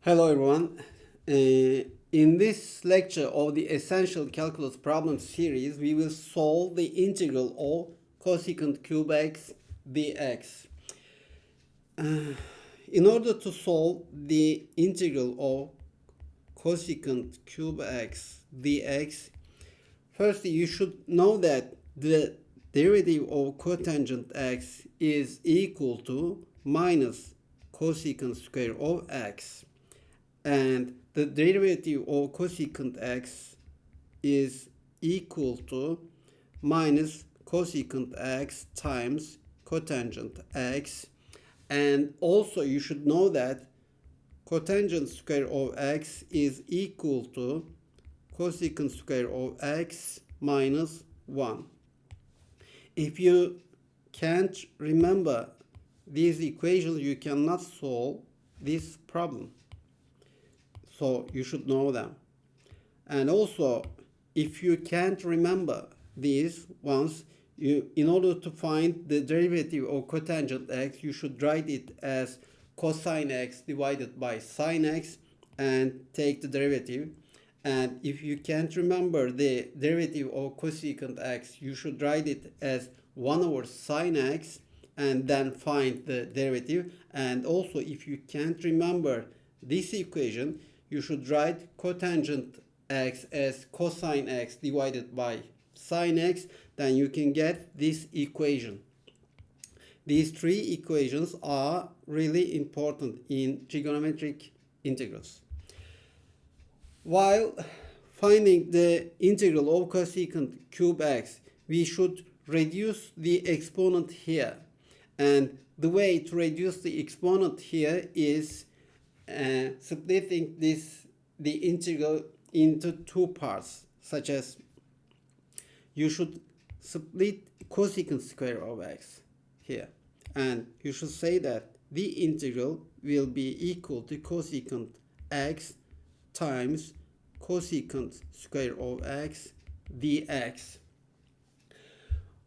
Hello everyone. In this lecture of the Essential Calculus Problem series, we will solve the integral of cosec³ x dx. In order to solve the integral of cosec³ x dx, first you should know that the derivative of cotangent x is equal to minus cosec² of x. And the derivative of cosecant x is equal to minus cosecant x times cotangent x. And also you should know that cotangent square of x is equal to cosecant square of x minus 1. If you can't remember these equations, you cannot solve this problem. So you should know them. And also, if you can't remember these ones, in order to find the derivative of cotangent x, you should write it as cosine x divided by sine x and take the derivative. And if you can't remember the derivative of cosecant x, you should write it as 1 over sine x and then find the derivative. And also, if you can't remember this equation, you should write cotangent x as cosine x divided by sine x. Then you can get this equation. These three equations are really important in trigonometric integrals. While finding the integral of cosecant³ x, we should reduce the exponent here. And the way to reduce the exponent here is splitting the integral into two parts, such as you should split cosecant square of x here, and you should say that the integral will be equal to cosecant x times cosecant square of x dx.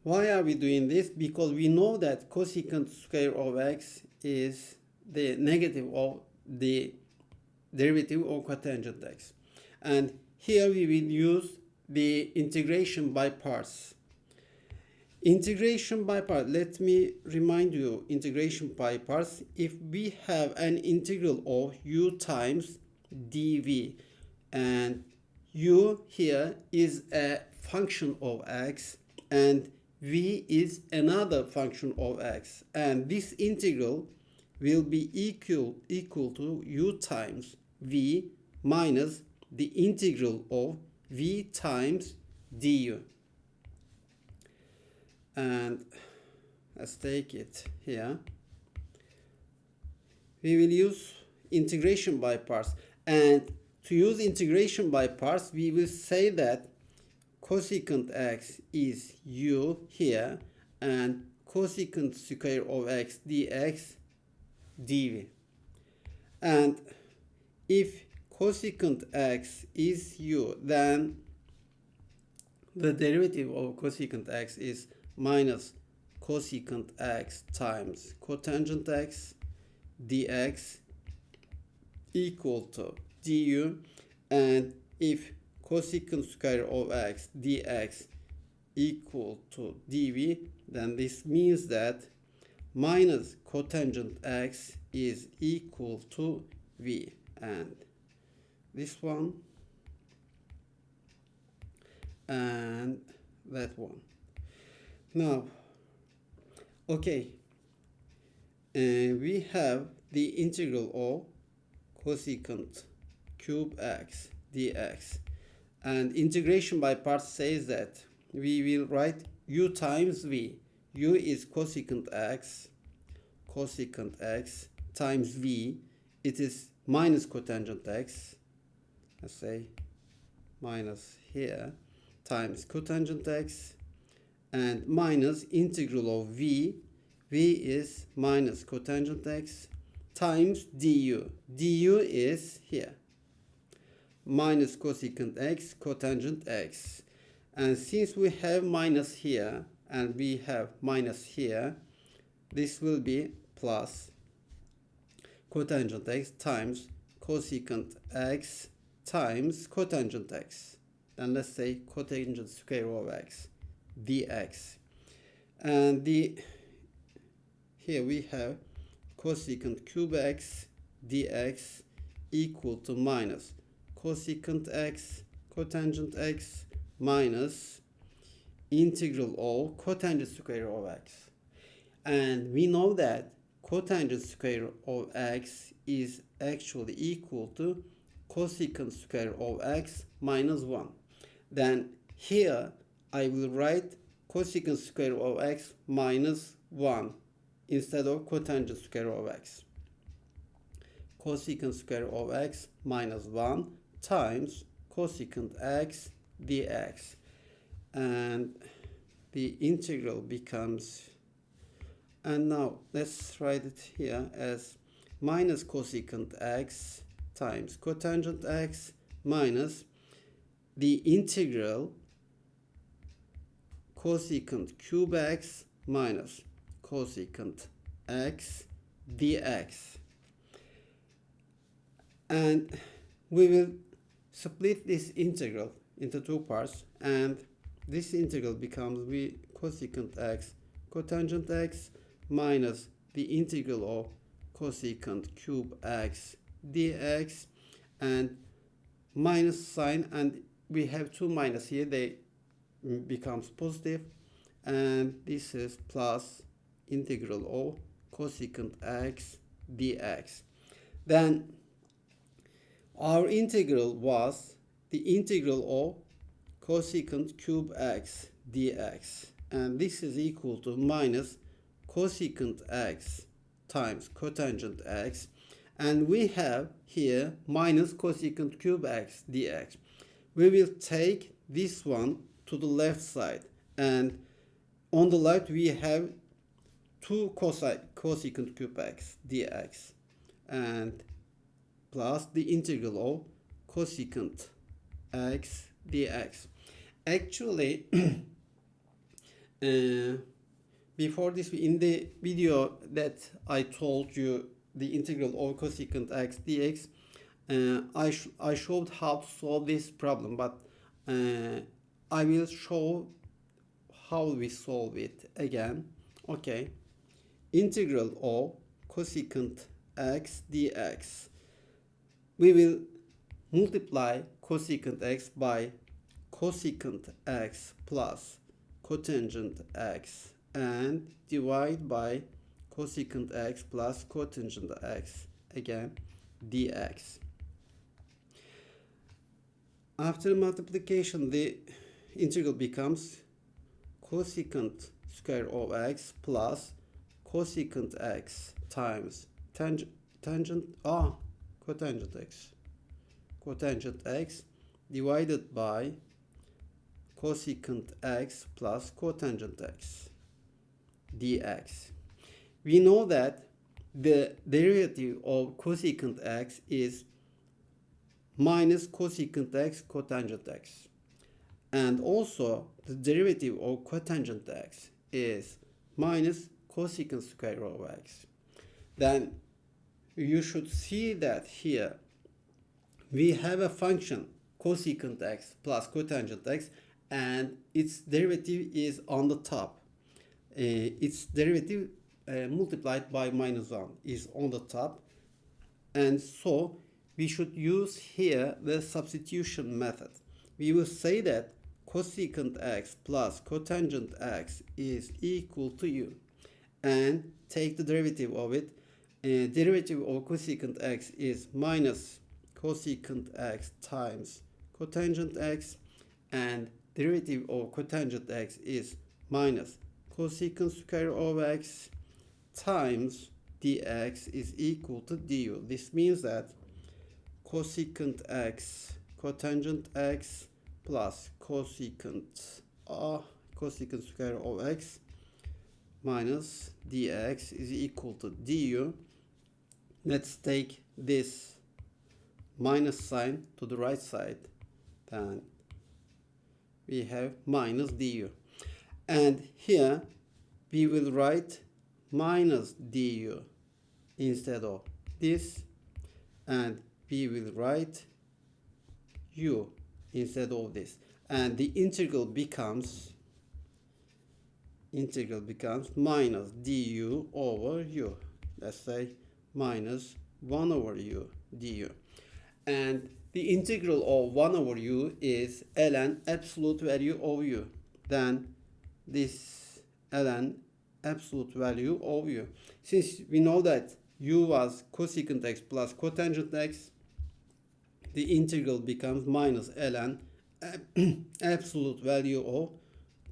Why are we doing this? Because we know that cosecant square of x is the negative of the derivative of cotangent x. And here we will use the integration by parts. Integration by parts, let me remind you, integration by parts, if we have an integral of u times dv, and u here is a function of x and v is another function of x, and this integral will be equal to u times v minus the integral of v times du. And let's take it here. We will use integration by parts. And to use integration by parts, we will say that cosecant x is u here and cosecant square of x dx dv. And if cosecant x is u, then the derivative of cosecant x is minus cosecant x times cotangent x dx equal to du. And if cosecant square of x dx equal to dv, then this means that minus cotangent x is equal to v, and this one and that one. Now, okay, we have the integral of cosecant³ x dx, and integration by parts says that we will write u times v. U is cosecant x times v. It is minus cotangent x, let's say minus here, times cotangent x, and minus integral of v. V is minus cotangent x times du. Du is here, minus cosecant x cotangent x. And since we have minus here and we have minus here, this will be plus cotangent x times cosecant x times cotangent x. Then let's say cotangent square of x dx. And here we have cosecant cube x dx equal to minus cosecant x cotangent x minus integral of cotangent square of x. And we know that cotangent square of x is actually equal to cosecant square of x minus 1. Then here I will write cosecant square of x minus 1 instead of cotangent square of x. Cosecant square of x minus 1 times cosecant x dx. And the integral becomes, and now let's write it here as minus cosecant x times cotangent x minus the integral cosecant cube x minus cosecant x dx. And we will split this integral into two parts, and this integral becomes cosecant x cotangent x minus the integral of cosecant cube x dx, and minus sign, and we have two minus here, they becomes positive, and this is plus integral of cosecant x dx. Then our integral was the integral of cosecant cube x dx, and this is equal to minus cosecant x times cotangent x, and we have here minus cosecant cube x dx. We will take this one to the left side, and on the left we have 2 cosecant cube x dx, and plus the integral of cosecant x dx. Actually, before this, in the video that I told you the integral of cosecant x dx, I showed how to solve this problem, but I will show how we solve it again. Okay, integral of cosecant x dx. We will multiply cosecant x by cosecant x plus cotangent x and divide by cosecant x plus cotangent x again dx. After multiplication, the integral becomes cosecant square of x plus cosecant x times cotangent x divided by cosecant x plus cotangent x dx. We know that the derivative of cosecant x is minus cosecant x cotangent x, and also the derivative of cotangent x is minus cosecant square of x. Then you should see that here we have a function cosecant x plus cotangent x, and its derivative is on the top. Its derivative multiplied by minus 1 is on the top, and so we should use here the substitution method. We will say that cosecant x plus cotangent x is equal to u, and take the derivative of it. Derivative of cosecant x is minus cosecant x times cotangent x, and derivative of cotangent x is minus cosecant square of x times dx is equal to du. This means that cosecant x cotangent x plus cosecant square of x minus dx is equal to du. Let's take this minus sign to the right side, then we have minus du, and here we will write minus du instead of this, and we will write u instead of this, and the integral becomes minus du over u. Let's say minus 1 over u du. And the integral of 1 over u is ln absolute value of u. Then this ln absolute value of u. Since we know that u was cosecant x plus cotangent x, the integral becomes minus ln absolute value of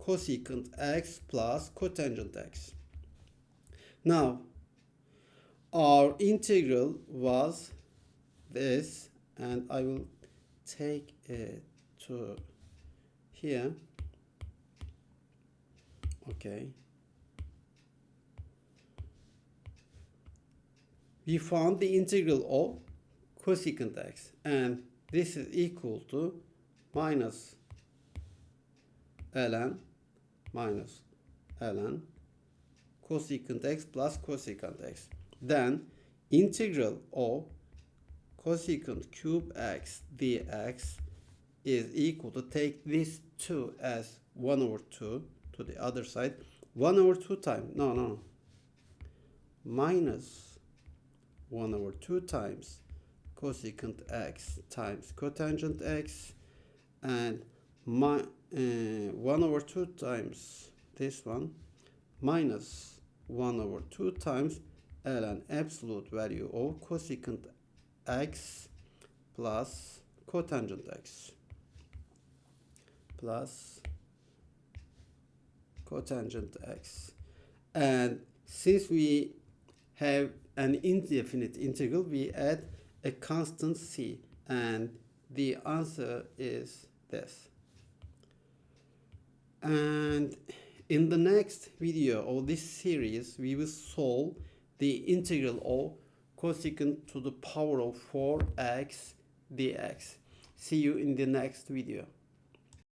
cosecant x plus cotangent x. Now, our integral was this, and I will take it to here. Okay. We found the integral of cosecant x, and this is equal to minus ln cosecant x plus cosecant x. Then integral of cosecant cube x dx is equal to, take this 2 as 1 over 2 to the other side, 1 over 2 times, minus 1 over 2 times cosecant x times cotangent x, and 1 over 2 times this one, minus 1 over 2 times ln absolute value of cosecant x plus cotangent x plus cotangent x. And since we have an indefinite integral, we add a constant c, and the answer is this. And in the next video of this series, we will solve the integral of cosecant to the power of 4x dx. See you in the next video.